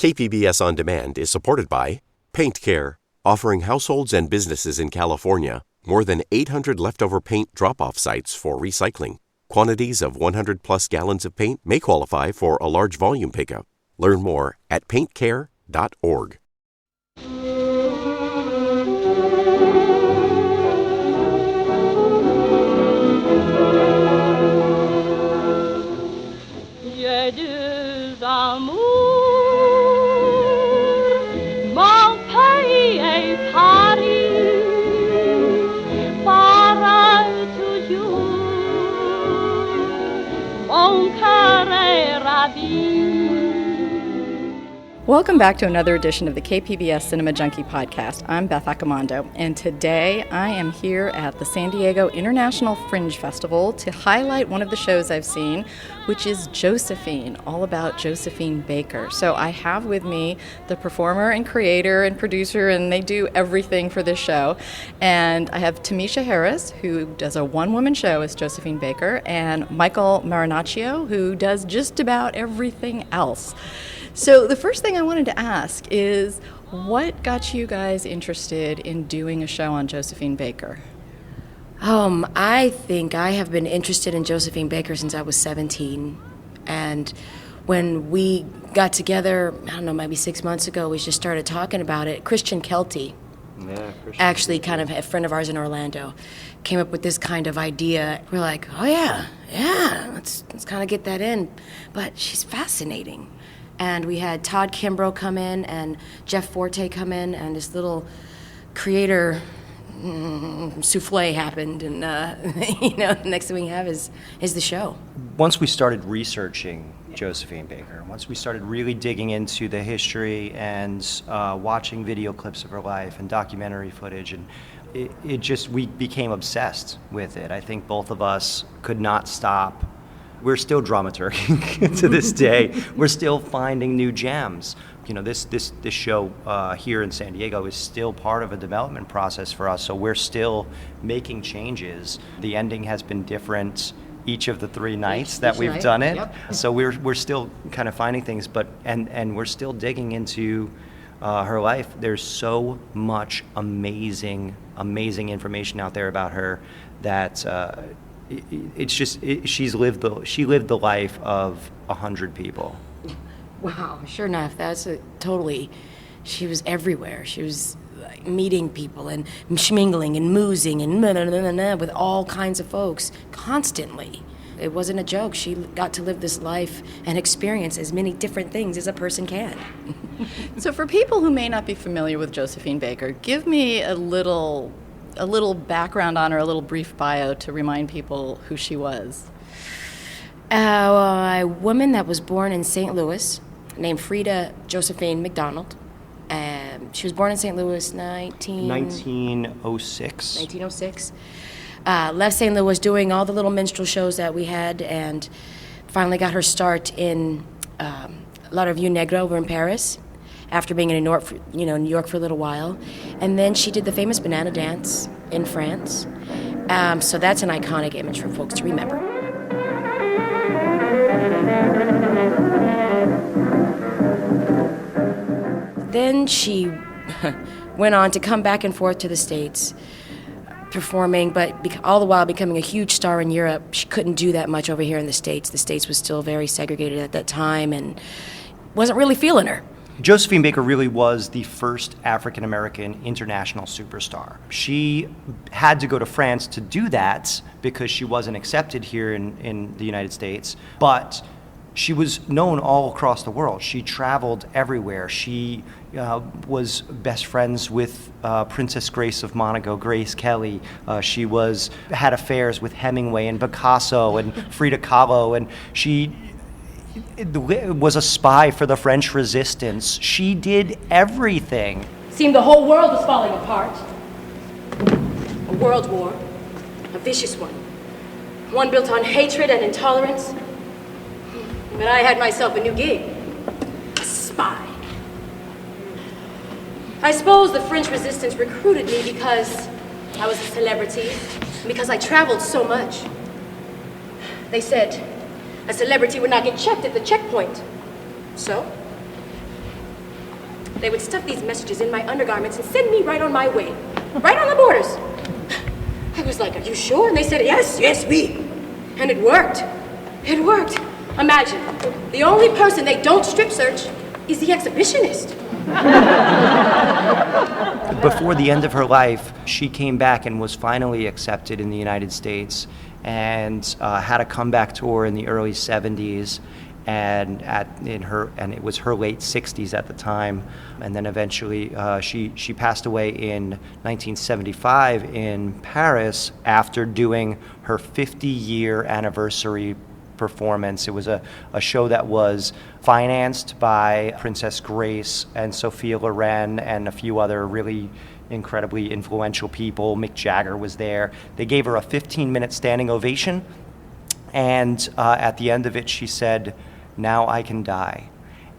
KPBS On Demand is supported by Paint Care, offering households and businesses in California more than 800 leftover paint drop-off sites for recycling. Quantities of 100-plus gallons of paint may qualify for a large volume pickup. Learn more at paintcare.org. Welcome back to another edition of the KPBS Cinema Junkie podcast. I'm Beth Accomando, and today I am here at the San Diego International Fringe Festival to highlight one of the shows I've seen, which is Josephine, all about Josephine Baker. So I have with me the performer and creator and producer, and they do everything for this show. And I have Tymisha Harris, who does a one-woman show as Josephine Baker, and Michael Marinaccio, who does just about everything else. So the first thing I wanted to ask is, what got you guys interested in doing a show on Josephine Baker? I think I have been interested in Josephine Baker since I was 17. And when we got together, I don't know, maybe 6 months ago, we just started talking about it. Christian Kelty, actually kind of a friend of ours in Orlando, came up with this kind of idea. We're like, oh yeah, let's kind of get that in. But she's fascinating. And we had Todd Kimbrough come in and Jeff Forte come in, and this little creator souffle happened, and the next thing we have is the show. Once we started researching Josephine Baker, once we started really digging into the history and watching video clips of her life and documentary footage, and we became obsessed with it. I think both of us could not stop. We're still dramaturging to this day. We're still finding new gems. You know, this show here in San Diego is still part of a development process for us, so we're still making changes. The ending has been different each of the 3 nights that we've done it. Yep. So we're still kind of finding things, but and we're still digging into her life. There's so much amazing information out there about her that she lived the life of 100 people. Wow, sure enough, she was everywhere. She was like meeting people and mingling and moozing and with all kinds of folks constantly. It wasn't a joke. She got to live this life and experience as many different things as a person can. So for people who may not be familiar with Josephine Baker, give me a little background on her, a little brief bio to remind people who she was. A woman that was born in St. Louis named Frida Josephine McDonald. She was born in St. Louis 1906. 1906. Left St. Louis doing all the little minstrel shows that we had, and finally got her start in La Revue Negre over in Paris, after being in New York for a little while. And then she did the famous banana dance in France. So that's an iconic image for folks to remember. Then she went on to come back and forth to the States, performing, but all the while becoming a huge star in Europe. She couldn't do that much over here in the States. The States was still very segregated at that time and wasn't really feeling her. Josephine Baker really was the first African-American international superstar. She had to go to France to do that because she wasn't accepted here in the United States, but she was known all across the world. She traveled everywhere. She was best friends with Princess Grace of Monaco, Grace Kelly. She had affairs with Hemingway and Picasso and Frida Kahlo, and she was a spy for the French resistance. She did everything. Seemed the whole world was falling apart. A world war, a vicious one. One built on hatred and intolerance. But I had myself a new gig. A spy. I suppose the French resistance recruited me because I was a celebrity, and because I traveled so much. They said a celebrity would not get checked at the checkpoint. So, They would stuff these messages in my undergarments and send me right on my way, right on the borders. I was like, are you sure? And they said, yes, we. And it worked. It worked. Imagine, the only person they don't strip search is the exhibitionist. Before the end of her life, she came back and was finally accepted in the United States and had a comeback tour in the early 70s. And it was her late 60s at the time, and then eventually she passed away in 1975 in Paris after doing her 50-year anniversary performance. It was a show that was financed by Princess Grace and Sophia Loren and a few other really incredibly influential people. Mick Jagger was there. They gave her a 15-minute standing ovation, and at the end of it she said, "Now I can die."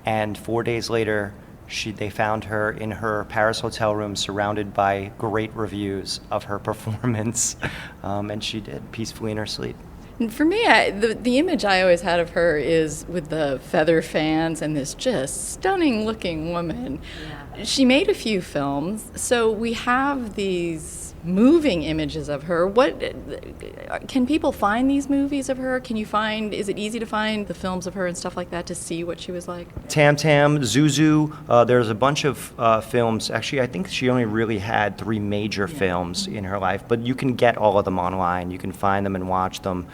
And 4 days later, they found her in her Paris hotel room surrounded by great reviews of her performance, and she did peacefully in her sleep. And for me, the image I always had of her is with the feather fans and this just stunning-looking woman. Yeah. She made a few films, so we have these moving images of her. What can people find these movies of her? Is it easy to find the films of her and stuff like that to see what she was like? Tam Tam, Zuzu, there's a bunch of films. Actually, I think she only really had 3 major films in her life, but you can get all of them online. You can find them and watch them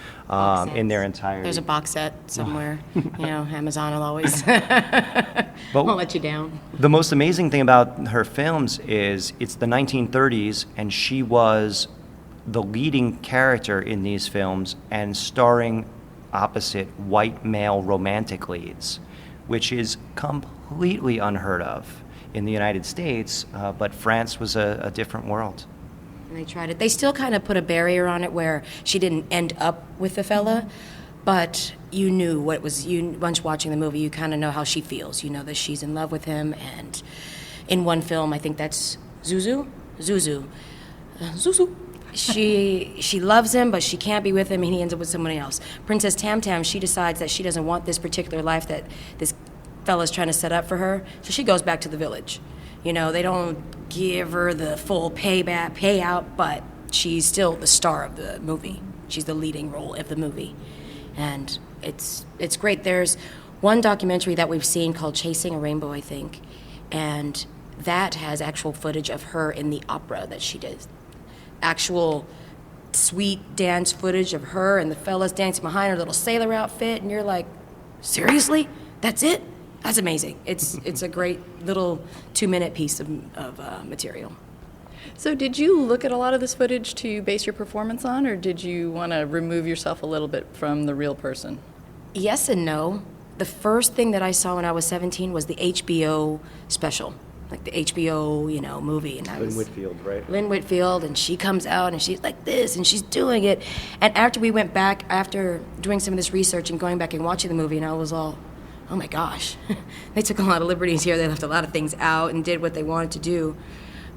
in their entirety. There's a box set somewhere. Amazon will always won't let you down. The most amazing thing about her films is it's the 1930s, and she was the leading character in these films and starring opposite white male romantic leads, which is completely unheard of in the United States, but France was a different world. And they tried it. They still kind of put a barrier on it where she didn't end up with the fella, but you knew what it was. Once watching the movie, you kind of know how she feels. You know that she's in love with him, and in one film, I think that's Zuzu. She loves him, but she can't be with him, and he ends up with somebody else. Princess Tam Tam, she decides that she doesn't want this particular life that this fella's trying to set up for her, so she goes back to the village. They don't give her the full payout, but she's still the star of the movie. She's the leading role of the movie, and it's great. There's one documentary that we've seen called Chasing a Rainbow, I think, and that has actual footage of her in the opera that she did. Actual sweet dance footage of her and the fellas dancing behind her little sailor outfit, and you're like, seriously? That's it? That's amazing. It's a great little 2-minute piece of material. So did you look at a lot of this footage to base your performance on, or did you want to remove yourself a little bit from the real person? Yes and no. The first thing that I saw when I was 17 was the HBO special. Like the HBO, movie. And Lynn Whitfield, right? Lynn Whitfield, and she comes out and she's like this, and she's doing it. And after we went back, after doing some of this research and going back and watching the movie, and I was all, oh my gosh, they took a lot of liberties here. They left a lot of things out and did what they wanted to do.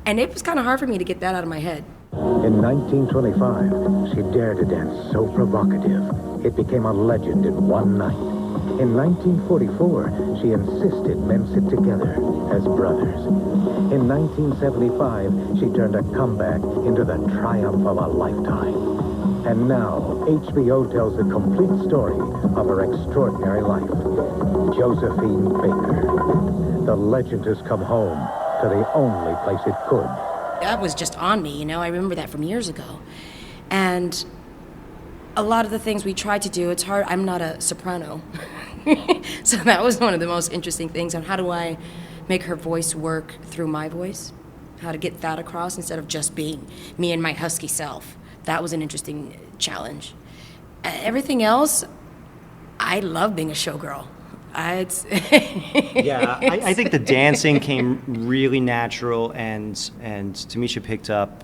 And it was kind of hard for me to get that out of my head. In 1925, she dared to dance so provocative, it became a legend in one night. In 1944, she insisted men sit together as brothers. In 1975, she turned a comeback into the triumph of a lifetime. And now, HBO tells the complete story of her extraordinary life. Josephine Baker. The legend has come home to the only place it could. That was just on me, I remember that from years ago. And a lot of the things we tried to do, it's hard. I'm not a soprano. So that was one of the most interesting things on how do I make her voice work through my voice, how to get that across instead of just being me and my husky self. That was an interesting challenge. Everything else, I love being a showgirl. I think the dancing came really natural, and Tymisha picked up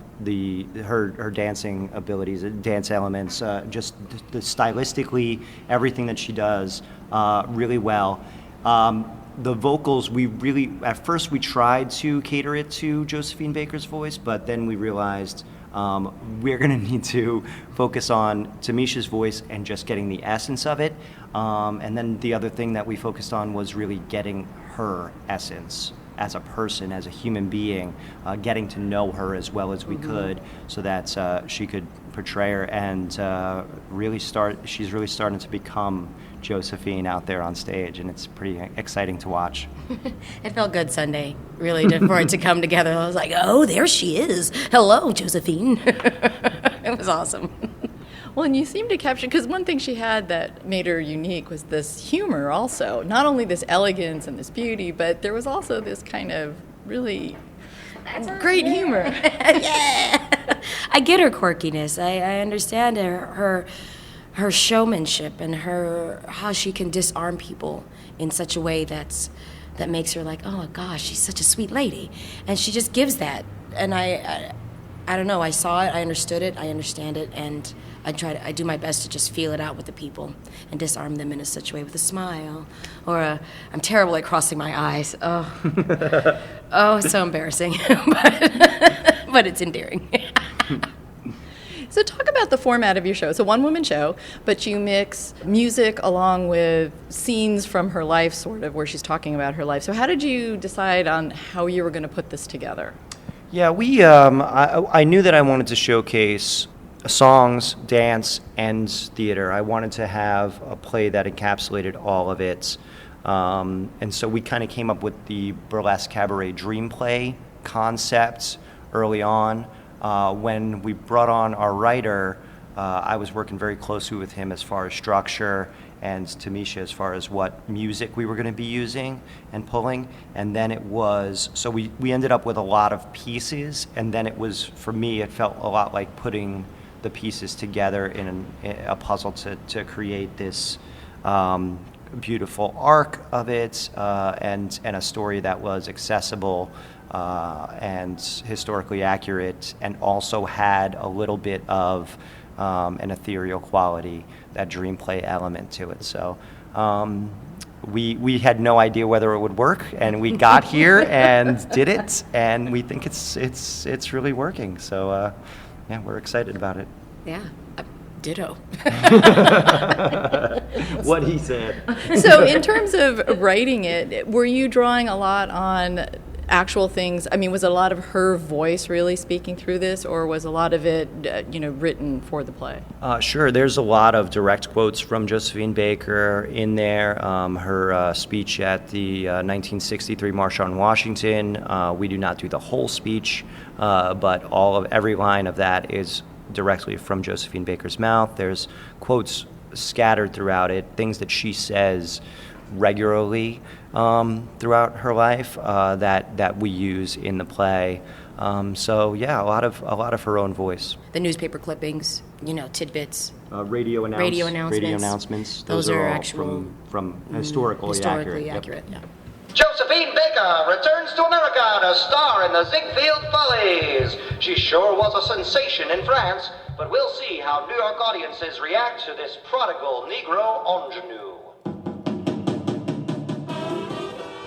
her dancing abilities, dance elements, just the stylistically everything that she does really well. The vocals, at first we tried to cater it to Josephine Baker's voice, but then we realized we're going to need to focus on Tymisha's voice and just getting the essence of it. And then the other thing that we focused on was really getting her essence as a person, as a human being, getting to know her as well as we could, so that she could portray her and she's really starting to become Josephine out there on stage, and it's pretty exciting to watch. It felt good Sunday, really, for it to come together. I was like, oh, there she is. Hello, Josephine. It was awesome. Well, and you seem to capture, because one thing she had that made her unique was this humor also. Not only this elegance and this beauty, but there was also this kind of really great humor. Yeah. I get her quirkiness. I understand her showmanship and how she can disarm people in such a way that makes her like, oh gosh, she's such a sweet lady, and she just gives that. And I don't know. I saw it. I understood it. I understand it, and I do my best to just feel it out with the people and disarm them in such a way with a smile, or I'm terrible at crossing my eyes. Oh, it's so embarrassing, but it's endearing. So talk about the format of your show. It's a one-woman show, but you mix music along with scenes from her life, sort of, where she's talking about her life. So how did you decide on how you were going to put this together? Yeah, I knew that I wanted to showcase songs, dance, and theater. I wanted to have a play that encapsulated all of it. And so we kind of came up with the burlesque cabaret dream play concept early on. When we brought on our writer, I was working very closely with him as far as structure, and Tymisha as far as what music we were going to be using and pulling. And then so we ended up with a lot of pieces, and then for me, it felt a lot like putting the pieces together in a puzzle to create this beautiful arc of it, and a story that was accessible and historically accurate, and also had a little bit of an ethereal quality, that dream play element to it. So we had no idea whether it would work, and we got here and did it, and we think it's really working. So yeah, we're excited about it. Yeah, ditto. What he said. So in terms of writing it, were you drawing a lot on actual things? I mean, was a lot of her voice really speaking through this, or was a lot of it, written for the play? Sure. There's a lot of direct quotes from Josephine Baker in there. Her speech at the 1963 March on Washington. We do not do the whole speech, but every line of that is directly from Josephine Baker's mouth. There's quotes scattered throughout it, things that she says regularly throughout her life that we use in the play. So yeah, a lot of her own voice. The newspaper clippings, tidbits. Radio announcements. Those are all actual from historically accurate. Yep. Yeah. Josephine Baker returns to America to star in the Ziegfeld Follies. She sure was a sensation in France, but we'll see how New York audiences react to this prodigal Negro ingenue.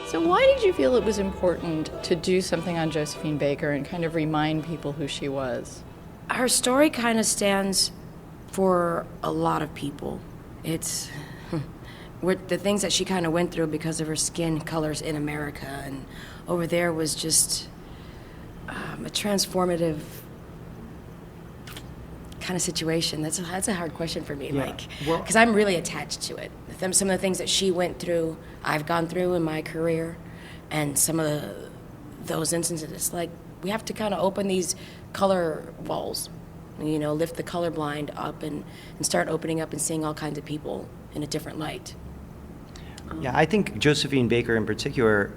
So why did you feel it was important to do something on Josephine Baker and kind of remind people who she was? Her story kind of stands for a lot of people. It's the things that she kind of went through because of her skin colors in America, and over there was just a transformative kind of situation. That's a hard question for me, because I'm really attached to it. Some of the things that she went through, I've gone through in my career, and some of those instances, it's like we have to kind of open these color walls, lift the colorblind up and start opening up and seeing all kinds of people in a different light. Yeah, I think Josephine Baker in particular,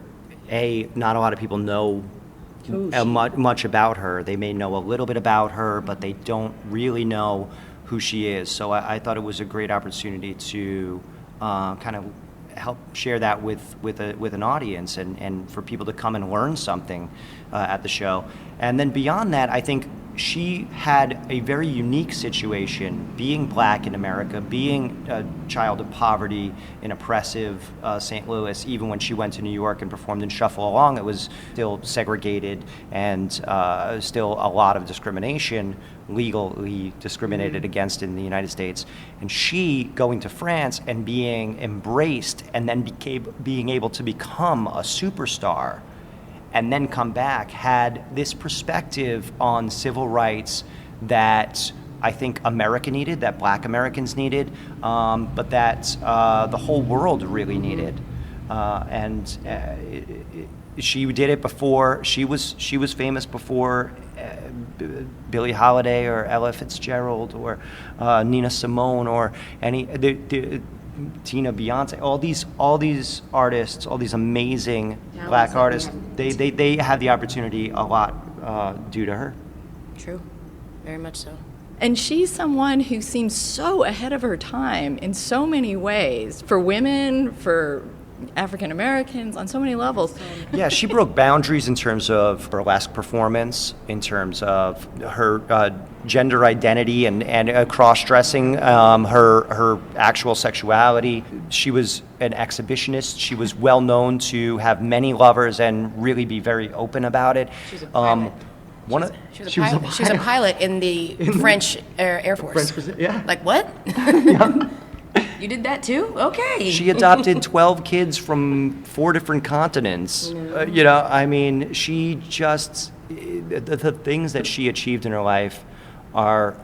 not a lot of people know much about her. They may know a little bit about her, but they don't really know who she is. So I thought it was a great opportunity to kind of help share that with an audience, and for people to come and learn something at the show. And then beyond that, I think she had a very unique situation, being black in America, being a child of poverty in oppressive St. Louis. Even when she went to New York and performed in Shuffle Along, it was still segregated and still a lot of discrimination, legally discriminated against in the United States. And she going to France and being embraced, and then being able to become a superstar and then come back, had this perspective on civil rights that I think America needed, that Black Americans needed, but that the whole world really needed. She did it before. She was famous before Billie Holiday or Ella Fitzgerald or Nina Simone or Tina, Beyonce. All these artists, all these amazing Black artists. They had the opportunity a lot due to her. True, very much so. And she's someone who seems so ahead of her time in so many ways, for women, for African Americans, on so many levels. Yeah, she broke boundaries in terms of burlesque performance, in terms of her gender identity and cross-dressing, her actual sexuality. She was an exhibitionist. She was well known to have many lovers and really be very open about it. She was a pilot. She was a pilot in the French Air Force. Yeah. Like, what? You did that too? Okay. She adopted 12 kids from 4 different continents. She just, the things that she achieved in her life are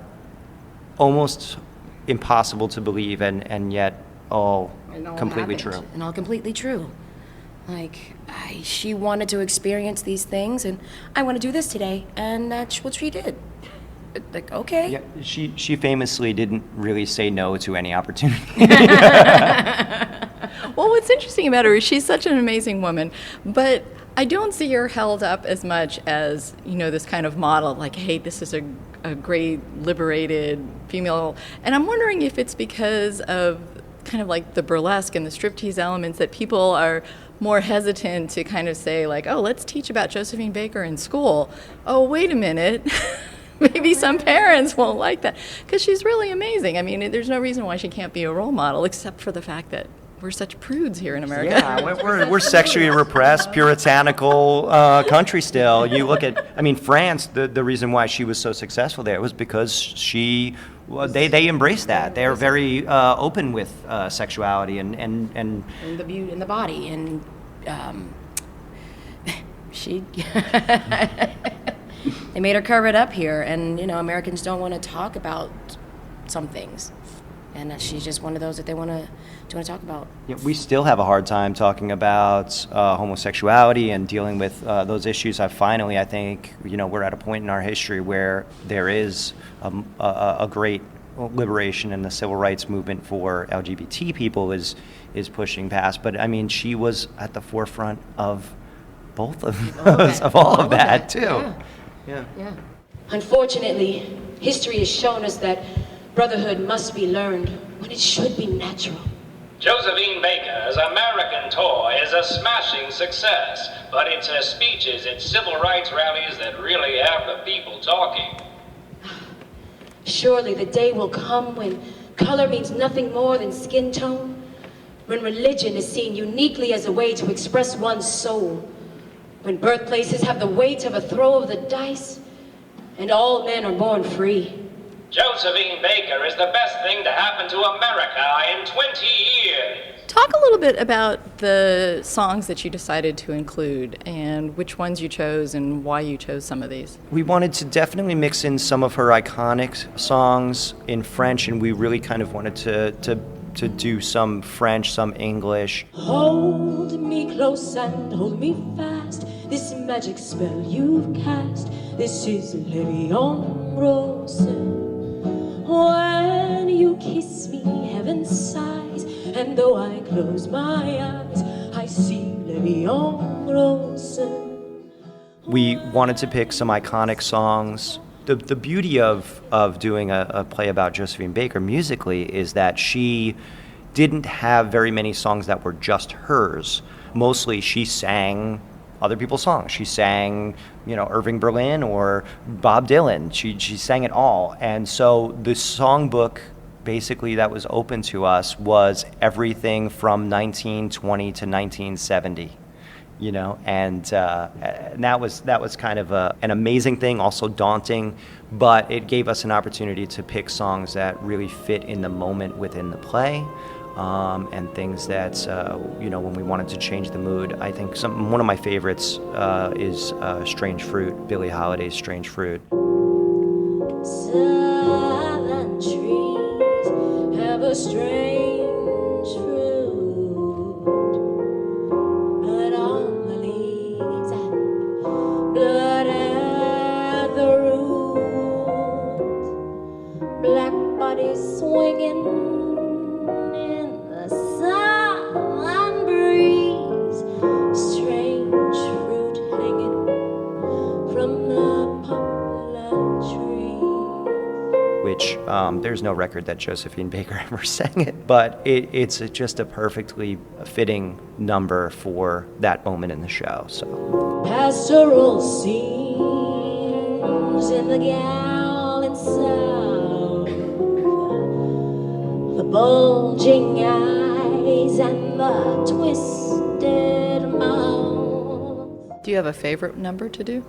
almost impossible to believe, and yet all completely true. And all completely true. Like, she wanted to experience these things, and I want to do this today, and that's what she did. Like, okay. Yeah, she famously didn't really say no to any opportunity. Well, what's interesting about her is she's such an amazing woman, but I don't see her held up as much as, this kind of model, like, hey, this is a great, liberated female. And I'm wondering if it's because of kind of like the burlesque and the striptease elements that people are more hesitant to kind of say, like, oh, let's teach about Josephine Baker in school. Oh, wait a minute. Maybe some parents won't like that, because she's really amazing. I mean, there's no reason why she can't be a role model, except for the fact that we're such prudes here in America. Yeah, we're sexually repressed, puritanical country still. You look at, France, the reason why she was so successful there was because they embraced that. They're very open with sexuality and the beauty in the body, and she... They made her cover it up here, and Americans don't want to talk about some things, and she's just one of those that they want to talk about. Yeah, we still have a hard time talking about homosexuality and dealing with those issues. I think we're at a point in our history where there is a great liberation, and the civil rights movement for LGBT people is pushing past. But she was at the forefront of both of those, of all of that too. Yeah. Unfortunately, history has shown us that brotherhood must be learned when it should be natural. Josephine Baker's American tour is a smashing success, but it's her speeches at civil rights rallies that really have the people talking. Surely the day will come when color means nothing more than skin tone, when religion is seen uniquely as a way to express one's soul, when birthplaces have the weight of a throw of the dice, and all men are born free. Josephine Baker is the best thing to happen to America in 20 years. Talk a little bit about the songs that you decided to include and which ones you chose and why you chose some of these. We wanted to definitely mix in some of her iconic songs in French, and we really kind of wanted to do some French, some English. Hold me close and hold me fast, this magic spell you've cast, this is Levion Rose. When you kiss me, heaven sighs, and though I close my eyes, I see Levion Rose. We wanted to pick some iconic songs. The beauty of doing a play about Josephine Baker musically is that she didn't have very many songs that were just hers. Mostly she sang other people's songs. She sang, Irving Berlin or Bob Dylan. She sang it all. And so the songbook basically that was open to us was everything from 1920 to 1970. And that was kind of an amazing thing, also daunting, but it gave us an opportunity to pick songs that really fit in the moment within the play. and things that, when we wanted to change the mood. I think one of my favorites is Strange Fruit, Billie Holiday's Strange Fruit. Silent trees have a strange fruit, blood on the leaves, blood at the root, black bodies swinging in the silent breeze, strange fruit hanging from the poplar tree. Which there's no record that Josephine Baker ever sang it, but it's just a perfectly fitting number for that moment in the show. So Pastoral scenes in the gallant south, the bulging eyes and the twisted mouth. Do you have a favorite number to do?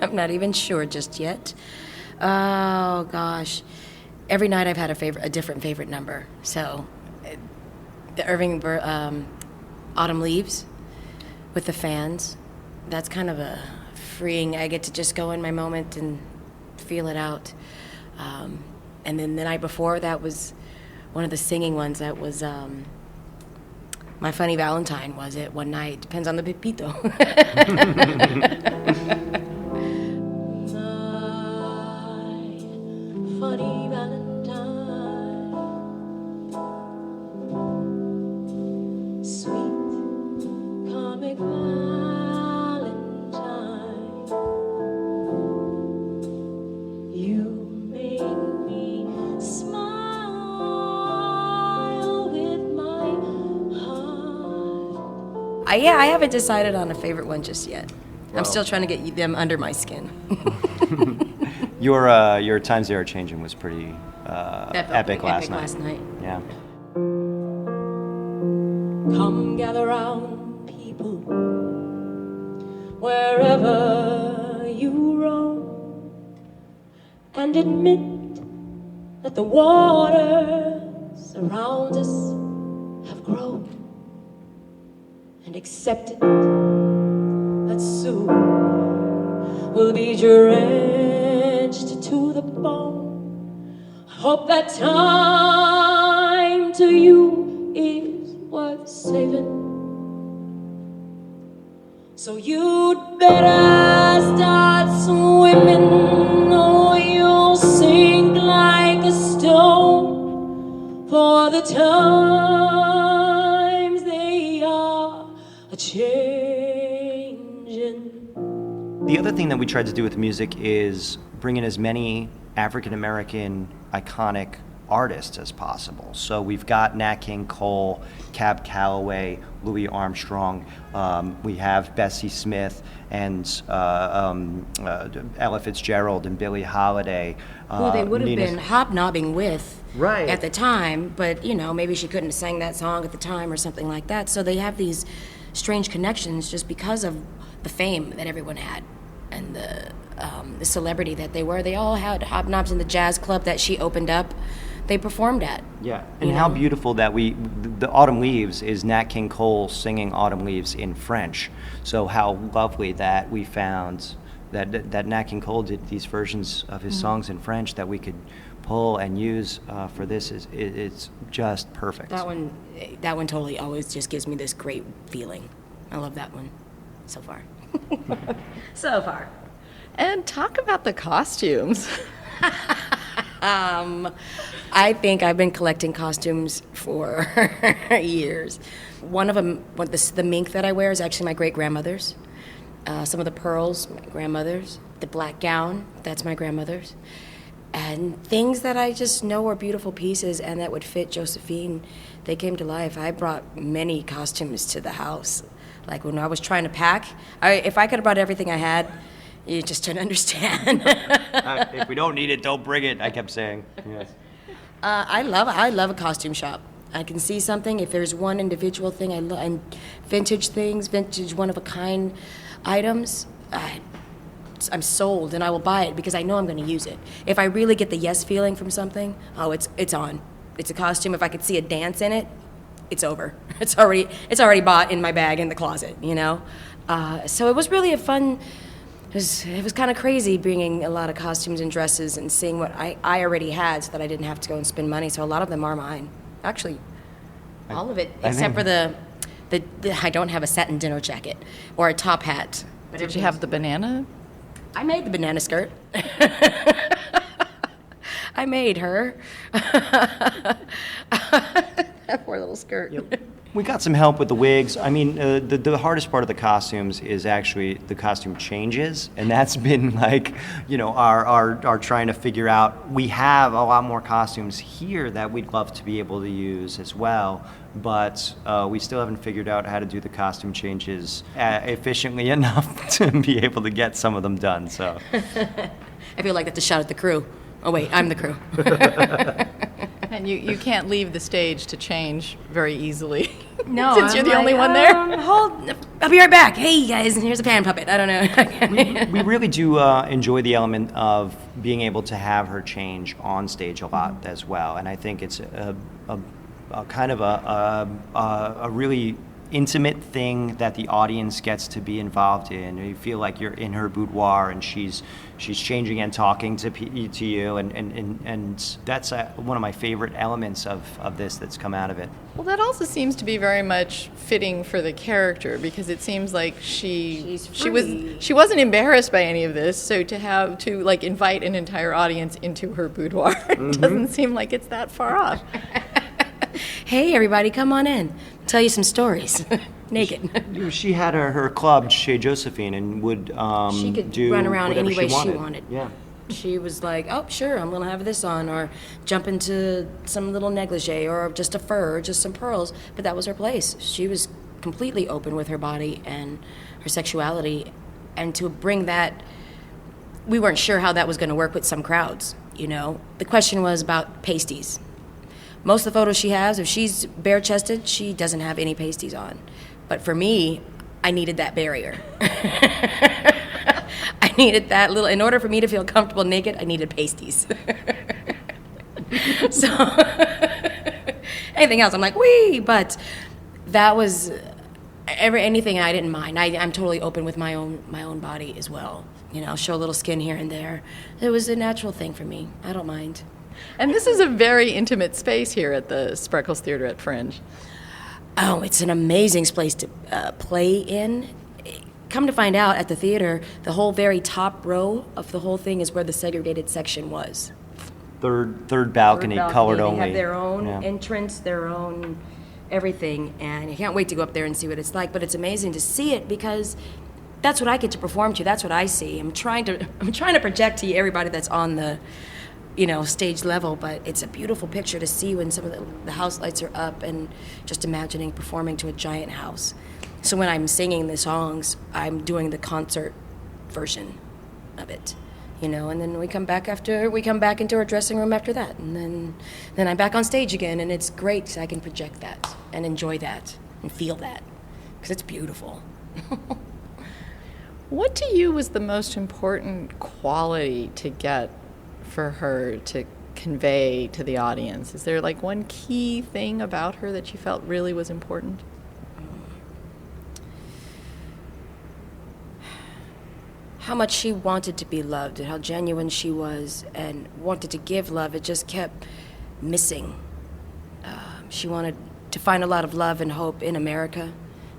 I'm not even sure just yet. Oh gosh, every night I've had a different favorite number. So, the Irving Autumn Leaves with the fans. That's kind of a freeing. I get to just go in my moment and feel it out. And then the night before, that was one of the singing ones. That was My Funny Valentine. Was it one night? Depends on the pipito. Funny Valentine, sweet comic Valentine, you make me smile with my heart. I haven't decided on a favorite one just yet. I'm still trying to get them under my skin. your Times They Are Changing was pretty epic last night. Yeah. Come gather round, people, wherever you roam, and admit that the waters around us have grown, and accept it that soon we'll be drenched to the bone. Hope that time to you is worth saving. So you'd better start swimming, or you'll sink like a stone. For the times they are a-changing. The other thing that we tried to do with music is bring in as many African-American iconic artists as possible. So we've got Nat King Cole, Cab Calloway, Louis Armstrong. We have Bessie Smith and Ella Fitzgerald and Billie Holiday. Who they would have been hobnobbing with Right. at the time, but maybe she couldn't have sang that song at the time or something like that. So they have these strange connections just because of the fame that everyone had and the celebrity that they were. They all had hobnobs in the jazz club that she opened up. They performed at. Yeah, and how beautiful that the Autumn Leaves is Nat King Cole singing Autumn Leaves in French. So how lovely that we found that Nat King Cole did these versions of his songs in French that we could pull and use for this. It's just perfect. That one totally always just gives me this great feeling. I love that one so far. So far. And talk about the costumes. I think I've been collecting costumes for years. One of them, the mink that I wear is actually my great-grandmother's. Some of the pearls, my grandmother's. The black gown, that's my grandmother's. And things that I just know are beautiful pieces and that would fit Josephine, they came to life. I brought many costumes to the house. Like when I was trying to pack, if I could have brought everything I had, you just don't understand. If we don't need it, don't bring it, I kept saying. Yes. I love a costume shop. I can see something. If there's one individual thing and vintage things, vintage one-of-a-kind items, I'm sold and I will buy it because I know I'm going to use it. If I really get the yes feeling from something, it's on. it's a costume. If I could see a dance in it, it's over. It's already bought in my bag in the closet, you know? So it was really a fun, it was kind of crazy bringing a lot of costumes and dresses and seeing what I already had so that I didn't have to go and spend money. So a lot of them are mine. Actually, all of it, except for the I don't have a satin dinner jacket or a top hat. But did you have the banana? I made the banana skirt. I made her. That poor little skirt. Yep. We got some help with the wigs. I mean, the hardest part of the costumes is actually the costume changes, and that's been like, our trying to figure out. We have a lot more costumes here that we'd love to be able to use as well, but we still haven't figured out how to do the costume changes efficiently enough to be able to get some of them done. So I feel like that's a shout at the crew. Oh wait, I'm the crew. And you can't leave the stage to change very easily. No, since you're the only one there. I'll be right back. Hey guys, here's a pan puppet. I don't know. We really do enjoy the element of being able to have her change on stage a lot as well, and I think it's a kind of a really intimate thing that the audience gets to be involved in. You feel like you're in her boudoir and she's changing and talking to you, and that's one of my favorite elements of this that's come out of it. Well, that also seems to be very much fitting for the character, because it seems like she wasn't embarrassed by any of this. So to like invite an entire audience into her boudoir doesn't seem like it's that far off. Hey everybody, come on in. Tell you some stories. Naked. She had her club, Chez Josephine, and would she could do run around any way she wanted. Yeah. She was like, oh, sure, I'm going to have this on, or jump into some little negligee, or just a fur, or just some pearls. But that was her place. She was completely open with her body and her sexuality. And to bring that, we weren't sure how that was going to work with some crowds, you know. The question was about pasties. Most of the photos she has, if she's bare-chested, she doesn't have any pasties on. But for me, I needed that barrier. I needed that little, in order for me to feel comfortable naked, I needed pasties. So, anything else, I'm like, wee! But that was, anything I didn't mind. I'm totally open with my own body as well. You know, show a little skin here and there. It was a natural thing for me. I don't mind. And this is a very intimate space here at the Spreckles Theater at Fringe. Oh, it's an amazing place to play in. Come to find out, at the theater, the whole very top row of the whole thing is where the segregated section was. Third balcony, colored only. They have their own entrance, their own everything, and I can't wait to go up there and see what it's like. But it's amazing to see it because that's what I get to perform to. That's what I see. I'm trying to project to everybody that's on the stage level, but it's a beautiful picture to see when some of the house lights are up, and just imagining performing to a giant house. So when I'm singing the songs, I'm doing the concert version of it, and then we come back into our dressing room after that, and then I'm back on stage again, and it's great 'cause I can project that and enjoy that and feel that, because it's beautiful. What to you was the most important quality to get for her to convey to the audience? Is there like one key thing about her that you felt really was important? How much she wanted to be loved and how genuine she was and wanted to give love. It just kept missing. She wanted to find a lot of love and hope in America.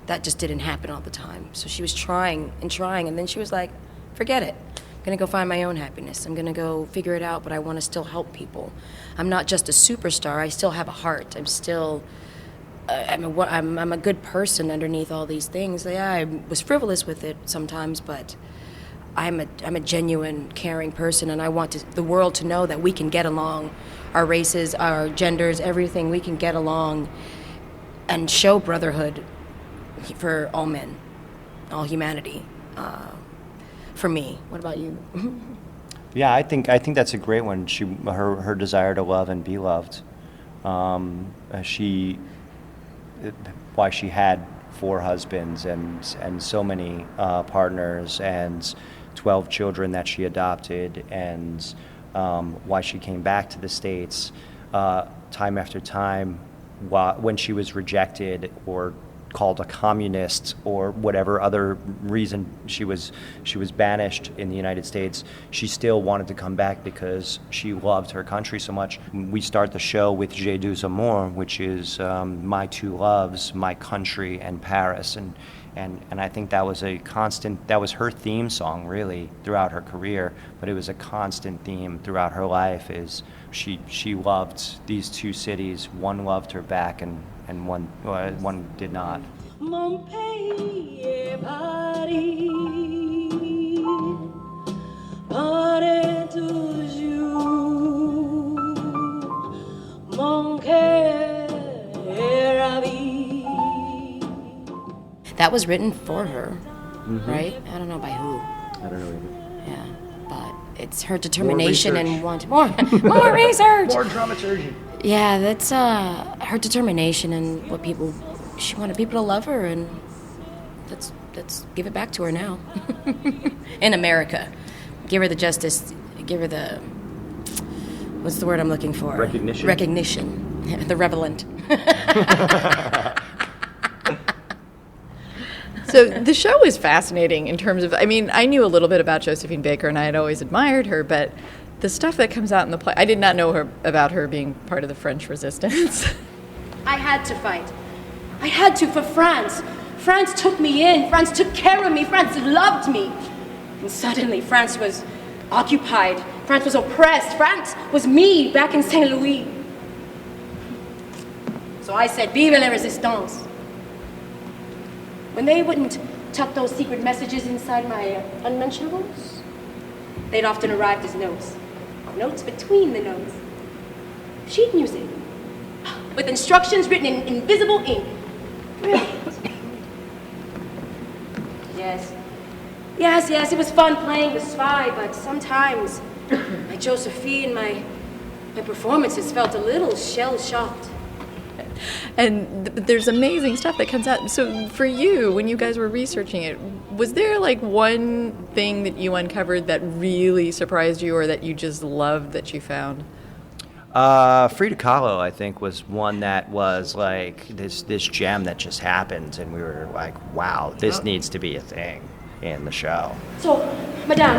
That just didn't happen all the time. So she was trying, and then she was like, forget it. I'm going to go find my own happiness. I'm going to go figure it out, but I want to still help people. I'm not just a superstar. I still have a heart. I'm still, I'm a good person underneath all these things. Yeah, I was frivolous with it sometimes, but I'm a genuine, caring person, and I want the world to know that we can get along. Our races, our genders, everything, we can get along and show brotherhood for all men, all humanity. For me. What about you? Yeah, I think that's a great one. Her desire to love and be loved. Why she had 4 husbands and so many partners and 12 children that she adopted, and why she came back to the States. time after time, when she was rejected or called a communist or whatever other reason she was banished in the United States, she still wanted to come back because she loved her country so much. We start the show with J'ai deux amours, which is my two loves, my country and Paris, and I think that was that was her theme song really throughout her career, but it was a constant theme throughout her life. Is she loved these two cities. One loved her back, and one did not. Mon pays est Paris, Paris toujours, mon cœur est ravi. That was written for her, right? I don't know by who. I don't know either. Yeah, but it's her determination and want more research. More dramaturgy. Yeah, that's her determination and what she wanted people to love her, and let's give it back to her now. In America, give her the justice, give her the, what's the word I'm looking for? Recognition. The relevant. So the show is fascinating in terms of, I mean, I knew a little bit about Josephine Baker and I had always admired her, but the stuff that comes out in the play, I did not know about her being part of the French resistance. I had to fight. I had to for France. France took me in. France took care of me. France loved me. And suddenly France was occupied. France was oppressed. France was me back in St. Louis. So I said, vive la résistance. When they wouldn't tuck those secret messages inside my unmentionables, they'd often arrived as notes. Notes between the notes. Sheet music. With instructions written in invisible ink. Brilliant. Yes, it was fun playing the spy, but sometimes my Josephine, my performances felt a little shell-shocked. And there's amazing stuff that comes out. So for you, when you guys were researching it, was there like one thing that you uncovered that really surprised you or that you just loved that you found? Frida Kahlo, I think, was one that was like this gem that just happened, and we were like, wow, this needs to be a thing in the show. So, Madame,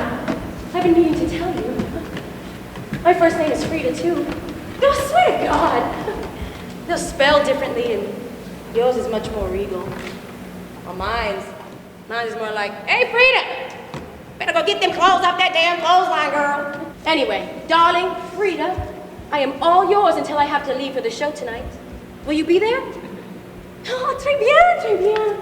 I've been meaning to tell you. My first name is Frida, too. No, I swear to God. They're spelled differently, and yours is much more regal. Well, mine is more like, hey, Frida, better go get them clothes off that damn clothesline, girl. Anyway, darling, Frida, I am all yours until I have to leave for the show tonight. Will you be there? Oh, très bien.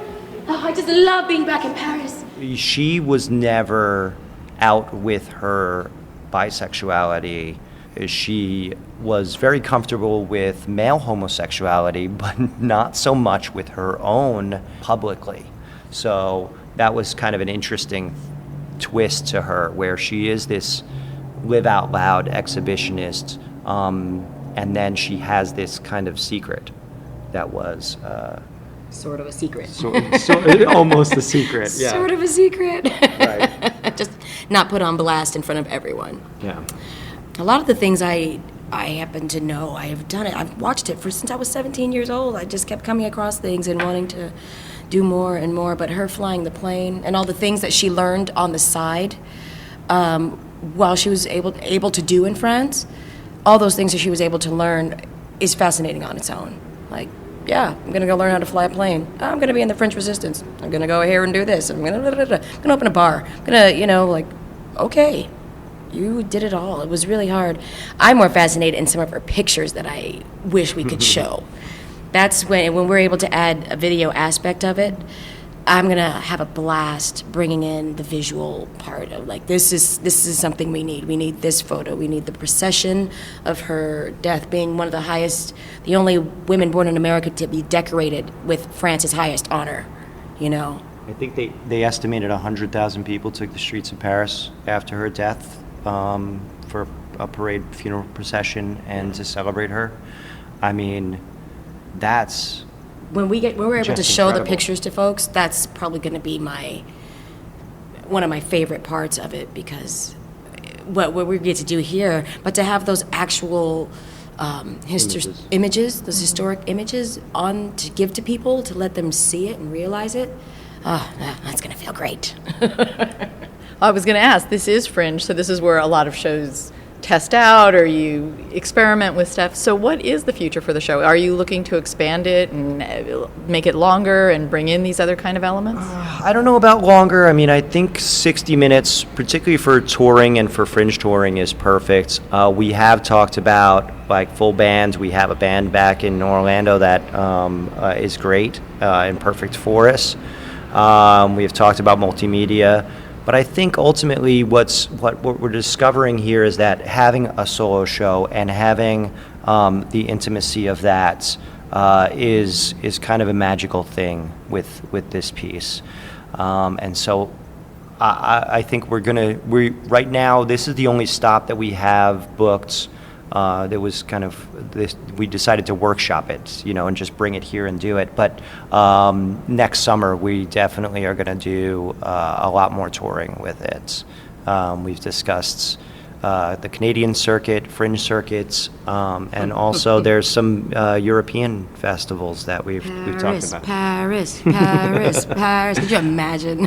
Oh, I just love being back in Paris. She was never out with her bisexuality. She was very comfortable with male homosexuality, but not so much with her own publicly. So that was kind of an interesting twist to her, where she is this live out loud exhibitionist, and then she has this kind of secret that was Sort of a secret. Almost a secret. Yeah. Sort of a secret. Right. Just not put on blast in front of everyone. Yeah. A lot of the things I happen to know, I have done it. I've watched it since I was 17 years old. I just kept coming across things and wanting to do more and more. But her flying the plane and all the things that she learned on the side while she was able to do in France, all those things that she was able to learn is fascinating on its own. Like, yeah, I'm going to go learn how to fly a plane. I'm going to be in the French Resistance. I'm going to go here and do this. I'm going to open a bar. I'm going to, okay. You did it all. It was really hard. I'm more fascinated in some of her pictures that I wish we could show. That's when we're able to add a video aspect of it, I'm going to have a blast bringing in the visual part of, this is something we need. We need this photo. We need the procession of her death being one of the highest, the only women born in America to be decorated with France's highest honor, I think they estimated 100,000 people took the streets of Paris after her death for a parade funeral procession and to celebrate her. I mean, that's when we're able to show incredible. The pictures to folks, that's probably going to be one of my favorite parts of it, because what we get to do here, but to have those actual images, those historic images, on to give to people, to let them see it and realize it. That's going to feel great. I was going to ask, this is Fringe, so this is where a lot of shows test out or you experiment with stuff. So what is the future for the show? Are you looking to expand it and make it longer and bring in these other kind of elements? I don't know about longer. I mean, I think 60 minutes, particularly for touring and for Fringe touring, is perfect. We have talked about like full bands. We have a band back in Orlando that is great and perfect for us. We have talked about multimedia. But I think ultimately what we're discovering here is that having a solo show and having the intimacy of that is kind of a magical thing with this piece. And so I think we right now, this is the only stop that we have booked. That was kind of this, we decided to workshop it, and just bring it here and do it. But next summer we definitely are going to do a lot more touring with it. We've discussed the Canadian circuit, Fringe circuits, and also there's some European festivals that we've talked about. Paris. Could you imagine?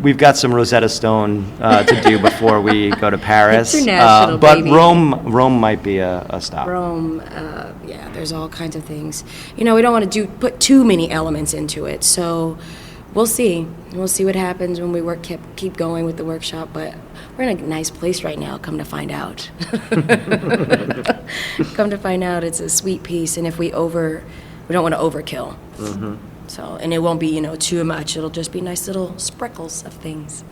We've got some Rosetta Stone to do before we go to Paris. International, but baby. Rome might be a stop. Rome, yeah, there's all kinds of things. We don't want to put too many elements into it, so we'll see. We'll see what happens when we keep going with the workshop, but we're in a nice place right now, come to find out. Come to find out, it's a sweet piece, and if we don't want to overkill. Mm-hmm. So, and it won't be, too much. It'll just be nice little sprinkles of things.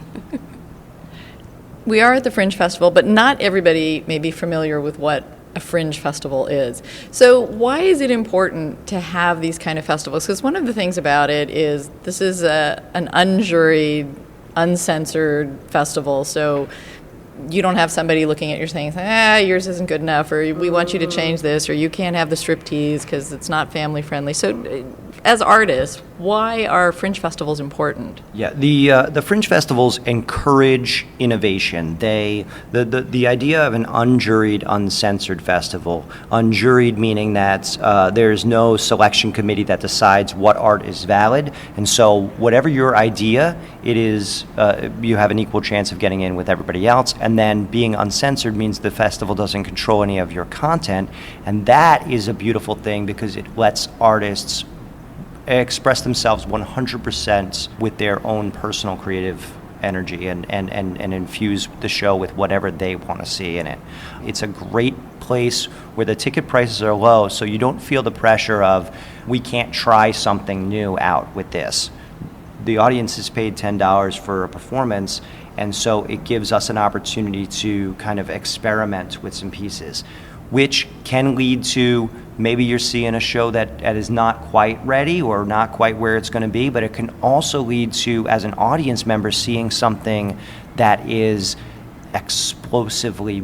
We are at the Fringe Festival, but not everybody may be familiar with what a Fringe Festival is. So why is it important to have these kind of festivals? Because one of the things about it is this is an unjuried, uncensored festival, so you don't have somebody looking at your thing saying, yours isn't good enough, or we want you to change this, or you can't have the striptease because it's not family friendly. So as artists, why are Fringe Festivals important? Yeah, the Fringe Festivals encourage innovation. The idea of an unjuried, uncensored festival, unjuried meaning that there's no selection committee that decides what art is valid, and so whatever your idea, it is you have an equal chance of getting in with everybody else. And then being uncensored means the festival doesn't control any of your content, and that is a beautiful thing because it lets artists express themselves 100% with their own personal creative energy and infuse the show with whatever they want to see in it. It's a great place where the ticket prices are low, so you don't feel the pressure of, we can't try something new out with this. The audience has paid $10 for a performance, and so it gives us an opportunity to kind of experiment with some pieces, which can lead to maybe you're seeing a show that is not quite ready or not quite where it's going to be, but it can also lead to, as an audience member, seeing something that is explosively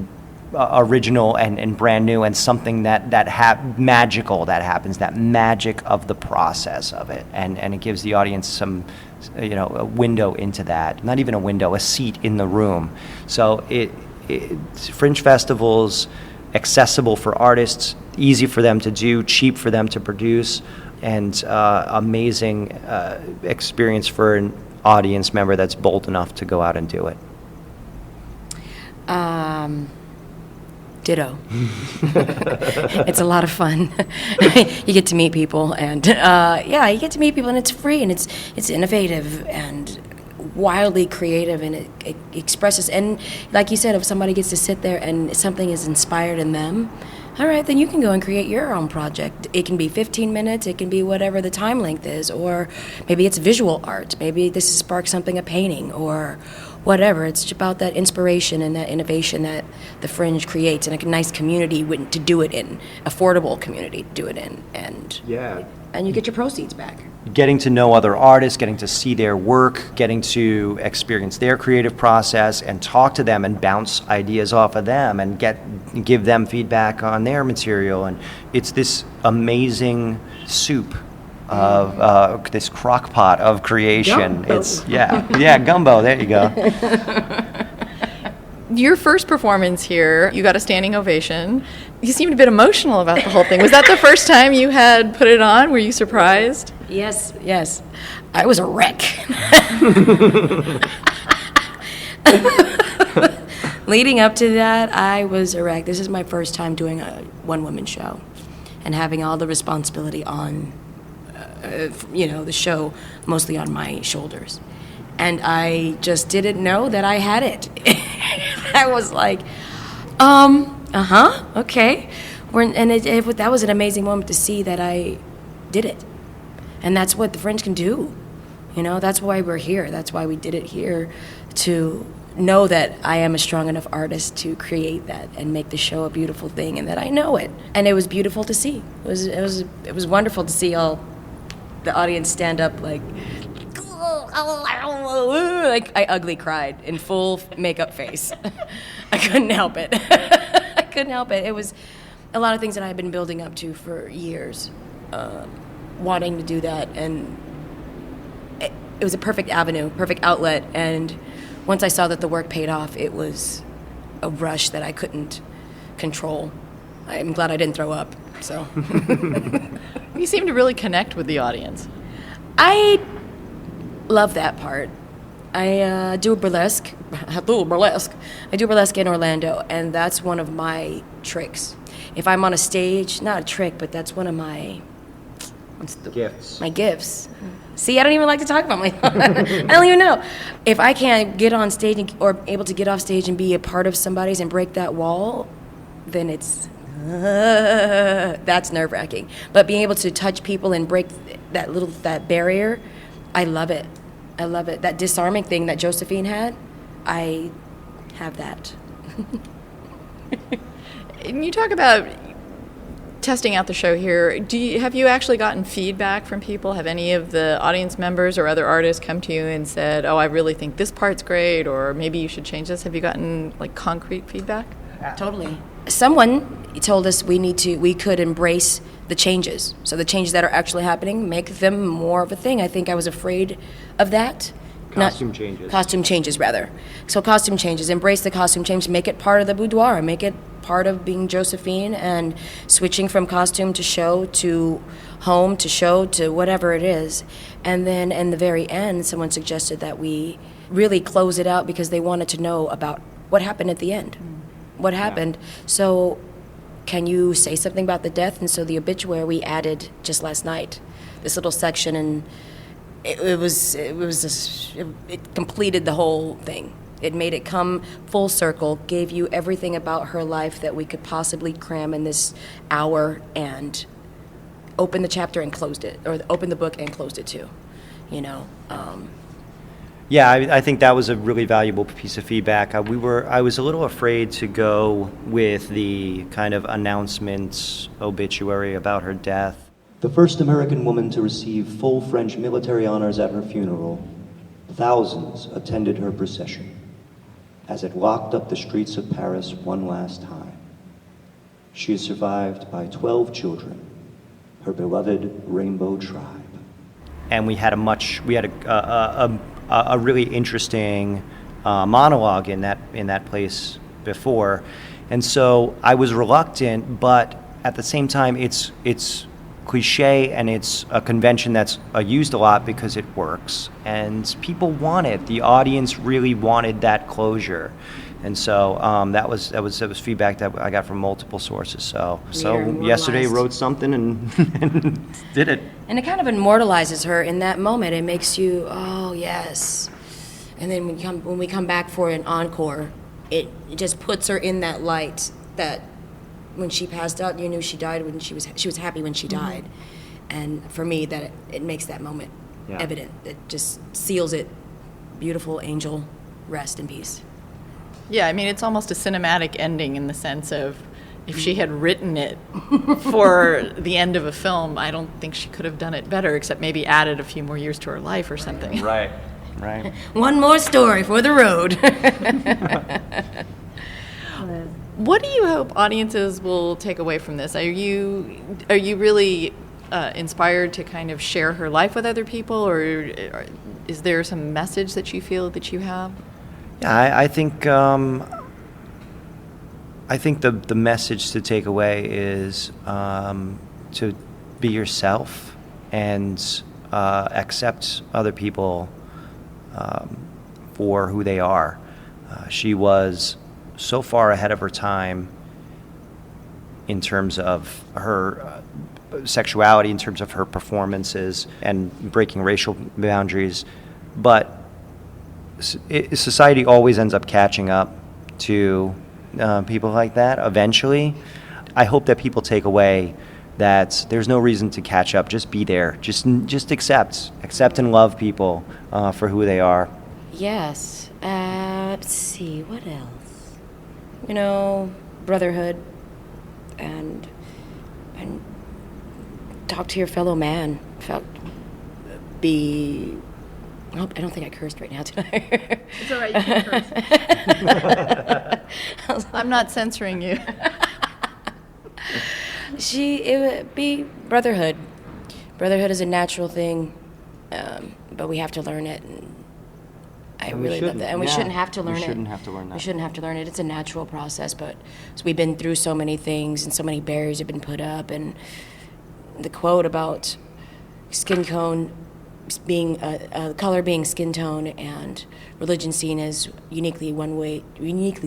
original and brand new, and something magical that happens, that magic of the process of it, and it gives the audience some, a window into that. Not even a window, a seat in the room. So Fringe Festivals, accessible for artists, easy for them to do, cheap for them to produce, and amazing experience for an audience member that's bold enough to go out and do it. Ditto. It's a lot of fun. You get to meet people, and you get to meet people, and it's free, and it's innovative and wildly creative, and it expresses. And like you said, if somebody gets to sit there and something is inspired in them, all right, then you can go and create your own project. It can be 15 minutes, it can be whatever the time length is, or maybe it's visual art. Maybe this sparks something, a painting, or whatever. It's about that inspiration and that innovation that the Fringe creates, and a nice community to do it in, affordable community to do it in, and you get your proceeds back. Getting to know other artists, getting to see their work, getting to experience their creative process and talk to them and bounce ideas off of them and give them feedback on their material. And it's this amazing soup of this crock pot of creation. Gumbo. It's gumbo, there you go. Your first performance here, you got a standing ovation. You seemed a bit emotional about the whole thing. Was that the first time you had put it on? Were you surprised? Yes. I was a wreck. Leading up to that, I was a wreck. This is my first time doing a one-woman show and having all the responsibility on, the show mostly on my shoulders. And I just didn't know that I had it. I was like, okay. That was an amazing moment to see that I did it. And that's what the Fringe can do. That's why we're here. That's why we did it here, to know that I am a strong enough artist to create that and make the show a beautiful thing, and that I know it. And it was beautiful to see. It was wonderful to see all the audience stand up like I ugly cried in full makeup face. I couldn't help it. It was a lot of things that I had been building up to for years, wanting to do that, and it was a perfect avenue, perfect outlet. And once I saw that the work paid off, it was a rush that I couldn't control. I'm glad I didn't throw up. So You seem to really connect with the audience. I love that part. I do burlesque. I do burlesque in Orlando, and that's one of my tricks. If I'm on a stage, not a trick, but that's one of my gifts. My gifts. See, I don't even like to talk about my. I don't even know. If I can't get on stage or able to get off stage and be a part of somebody's and break that wall, then it's that's nerve-wracking. But being able to touch people and break that barrier, I love it. I love it. That disarming thing that Josephine had, I have that. And you talk about testing out the show here. Have you actually gotten feedback from people? Have any of the audience members or other artists come to you and said, "Oh, I really think this part's great," or maybe you should change this? Have you gotten concrete feedback? Totally. Someone told us we could embrace the changes. So the changes that are actually happening, make them more of a thing. I think I was afraid of that. Costume changes. Costume changes, rather. So costume changes. Embrace the costume change. Make it part of the boudoir. Make it part of being Josephine, and switching from costume to show to home to show to whatever it is. And then in the very end, someone suggested that we really close it out because they wanted to know about what happened at the end. What happened. Yeah. So can you say something about the death? And so the obituary we added just last night, this little section, and it completed the whole thing. It made it come full circle, gave you everything about her life that we could possibly cram in this hour, and open the chapter and closed it, or open the book and closed it too, Yeah, I think that was a really valuable piece of feedback. I was a little afraid to go with the kind of announcement obituary about her death. The first American woman to receive full French military honors at her funeral, thousands attended her procession as it walked up the streets of Paris one last time. She is survived by 12 children, her beloved Rainbow Tribe. And we had a really interesting monologue in that place before, and so I was reluctant, but at the same time, it's cliche, and it's a convention that's used a lot because it works, and people want it. The audience really wanted that closure, and so that was feedback that I got from multiple sources. So yesterday wrote something and did it. And it kind of immortalizes her in that moment. It makes you, oh yes. And then when we come back for an encore, it just puts her in that light that when she passed out, you knew she died when she was happy when she died. And for me, that it makes that moment evident. It just seals it. Beautiful angel, rest in peace. Yeah, I mean, it's almost a cinematic ending in the sense of, if she had written it for the end of a film, I don't think she could have done it better, except maybe added a few more years to her life or something. Right. One more story for the road. What do you hope audiences will take away from this? Are you really inspired to kind of share her life with other people, or is there some message that you feel that you have? Yeah, I think I think the message to take away is to be yourself and accept other people for who they are. She was so far ahead of her time in terms of her sexuality, in terms of her performances and breaking racial boundaries, but society always ends up catching up to people like that eventually. I hope that people take away that there's no reason to catch up. Just be there. Just accept and love people for who they are. Yes. Let's see, what else? You know, brotherhood and talk to your fellow man. I don't think I cursed right now, did I? It's all right, you can curse. I'm not censoring you. It would be brotherhood. Brotherhood is a natural thing, but we have to learn it. And I really love that. And we shouldn't have to learn it. We shouldn't have to learn that. We shouldn't have to learn it. It's a natural process, but so we've been through so many things and so many barriers have been put up. And the quote about skin tone being color being skin tone and religion seen as uniquely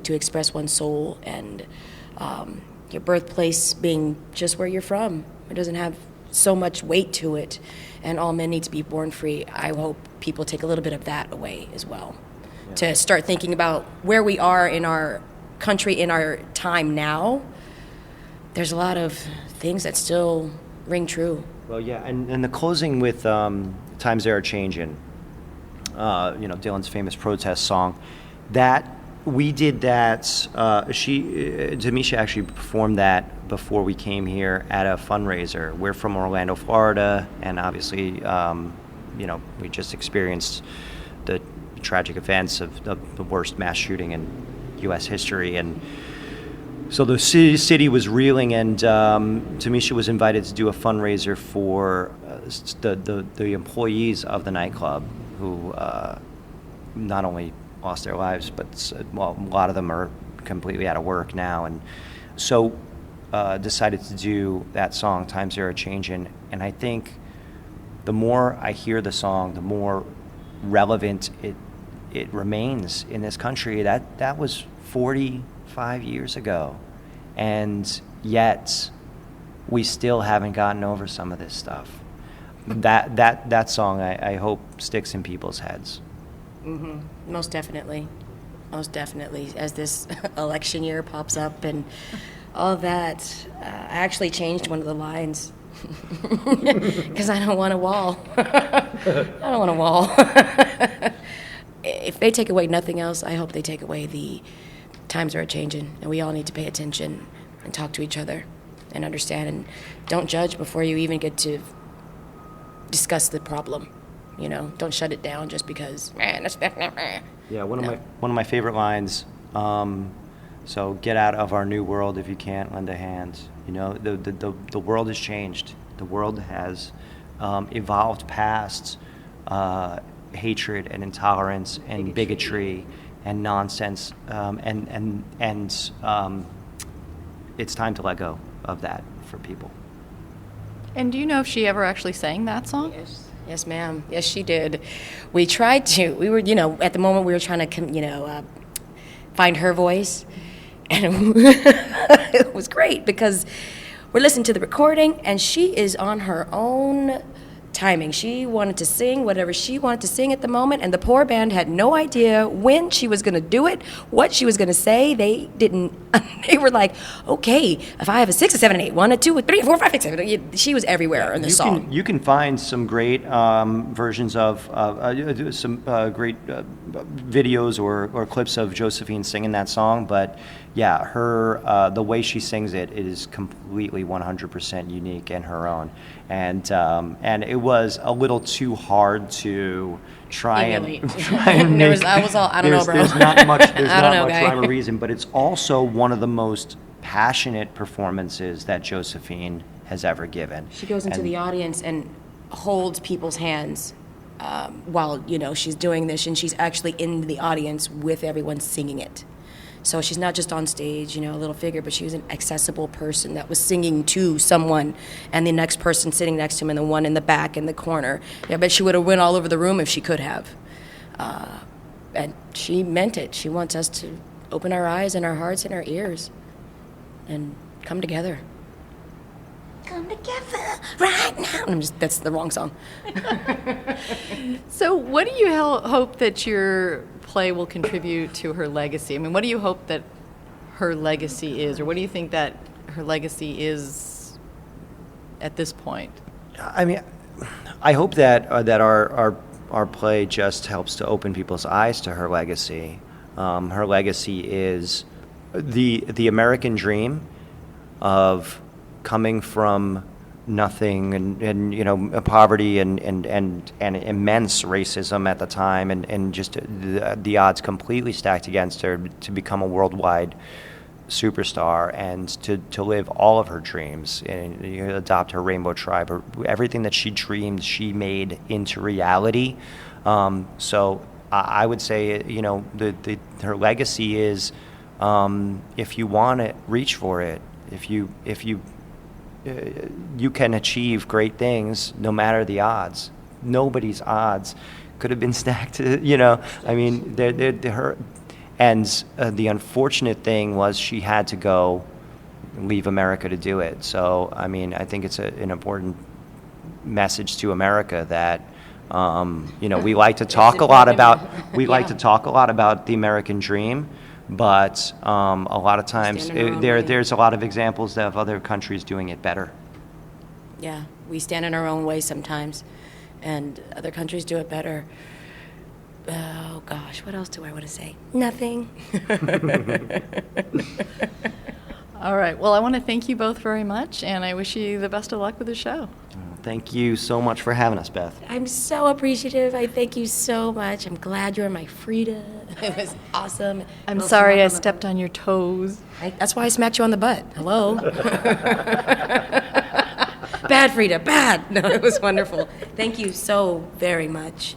to express one's soul, and your birthplace being just where you're from. It doesn't have so much weight to it, and all men need to be born free. I hope people take a little bit of that away as well, to start thinking about where we are in our country, in our time now. There's a lot of things that still ring true. Well, yeah, and the closing with Times They Are Changing, Dylan's famous protest song, that we did that, Tymisha actually performed that before we came here at a fundraiser. We're from Orlando, Florida, and obviously, we just experienced the tragic events of the worst mass shooting in U.S. history, and so the city was reeling, and Tymisha was invited to do a fundraiser for the employees of the nightclub who not only lost their lives, but a lot of them are completely out of work now, and so decided to do that song, Times They Are Changing. And I think the more I hear the song, the more relevant it remains in this country. That was 45 years ago, and yet we still haven't gotten over some of this stuff. That song, I hope, sticks in people's heads. Mm-hmm. Most definitely. As this election year pops up and all that, I actually changed one of the lines because I don't want a wall. I don't want a wall. If they take away nothing else, I hope they take away the times are changing, and we all need to pay attention and talk to each other and understand, and don't judge before you even get to discuss the problem. Don't shut it down just because. Yeah, one of my favorite lines. So get out of our new world if you can't lend a hand. The world has changed. The world has evolved past hatred and intolerance and bigotry and nonsense, and it's time to let go of that for people. And do you know if she ever actually sang that song? Yes, ma'am. Yes, she did. We tried to. We were, at the moment we were trying to, find her voice, and it was great because we're listening to the recording, and she is on her own timing. She wanted to sing whatever she wanted to sing at the moment, and the poor band had no idea when she was going to do it, what she was going to say. They didn't. They were like, okay, if I have a 6, a 7, an 8, 1, a 2, a 3, a 4, 5, 6, 7. She was everywhere in the song. You can find some great versions of some great videos or clips of Josephine singing that song, but yeah, her the way she sings it is completely 100% unique and her own, and it was a little too hard to try and make. I don't know, bro. There's not much guy. rhyme or reason, but it's also one of the most passionate performances that Josephine has ever given. She goes into the audience and holds people's hands while she's doing this, and she's actually in the audience with everyone singing it. So she's not just on stage, a little figure, but she was an accessible person that was singing to someone, and the next person sitting next to him, and the one in the back in the corner. I bet she would have went all over the room if she could have. And she meant it. She wants us to open our eyes and our hearts and our ears and come together. Come together right now. That's the wrong song. So what do you hope that your play will contribute to her legacy? I mean, what do you hope that her legacy is, or what do you think that her legacy is at this point? I mean, I hope that our play just helps to open people's eyes to her legacy. Her legacy is the American dream of coming from nothing and poverty and immense racism at the time, and just the odds completely stacked against her to become a worldwide superstar and to live all of her dreams and adopt her rainbow tribe. Everything that she dreamed, she made into reality. So I would say, her legacy is, if you want it, reach for it. If you can achieve great things no matter the odds. Nobody's odds could have been stacked. I mean, her. And the unfortunate thing was she had to go leave America to do it. So, I mean, I think it's an important message to America that, we like to talk a lot about the American dream, but a lot of times there's a lot of examples of other countries doing it better. Yeah, we stand in our own way sometimes, and other countries do it better. Oh, gosh, what else do I want to say? Nothing. All right. Well, I want to thank you both very much, and I wish you the best of luck with the show. Thank you so much for having us, Beth. I'm so appreciative. I thank you so much. I'm glad you're my Frida. It was awesome. I'm sorry I stepped on your toes. That's why I smacked you on the butt. Hello. Bad, Frida, bad. No, it was wonderful. Thank you so very much.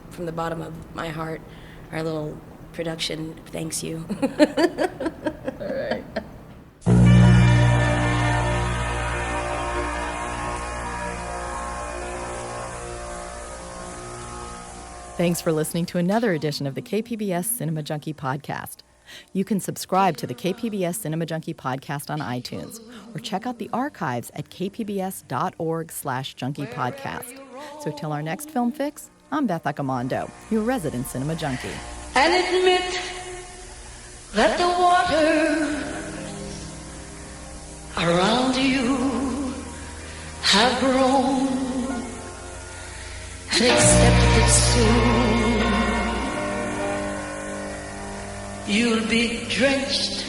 From the bottom of my heart, our little production thanks you. All right. Thanks for listening to another edition of the KPBS Cinema Junkie podcast. You can subscribe to the KPBS Cinema Junkie podcast on iTunes or check out the archives at kpbs.org/junkiepodcast. So till our next film fix, I'm Beth Accomando, your resident cinema junkie. And admit that the waters around you have grown, and accept that soon you'll be drenched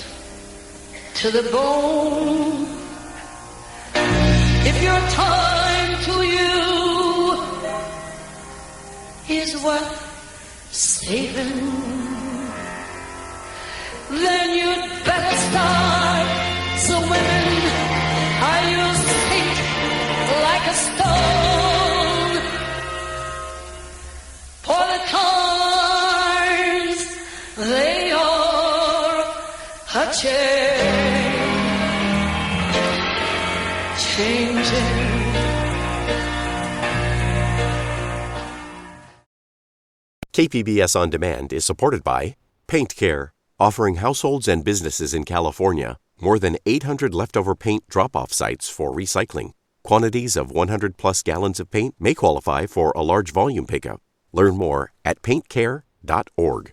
to the bone. If your time to you is worth saving, then you'd better start swimming, or you'll sink like a stone. For the times, they are changing. KPBS On Demand is supported by Paint Care, offering households and businesses in California more than 800 leftover paint drop-off sites for recycling. Quantities of 100-plus gallons of paint may qualify for a large volume pickup. Learn more at paintcare.org.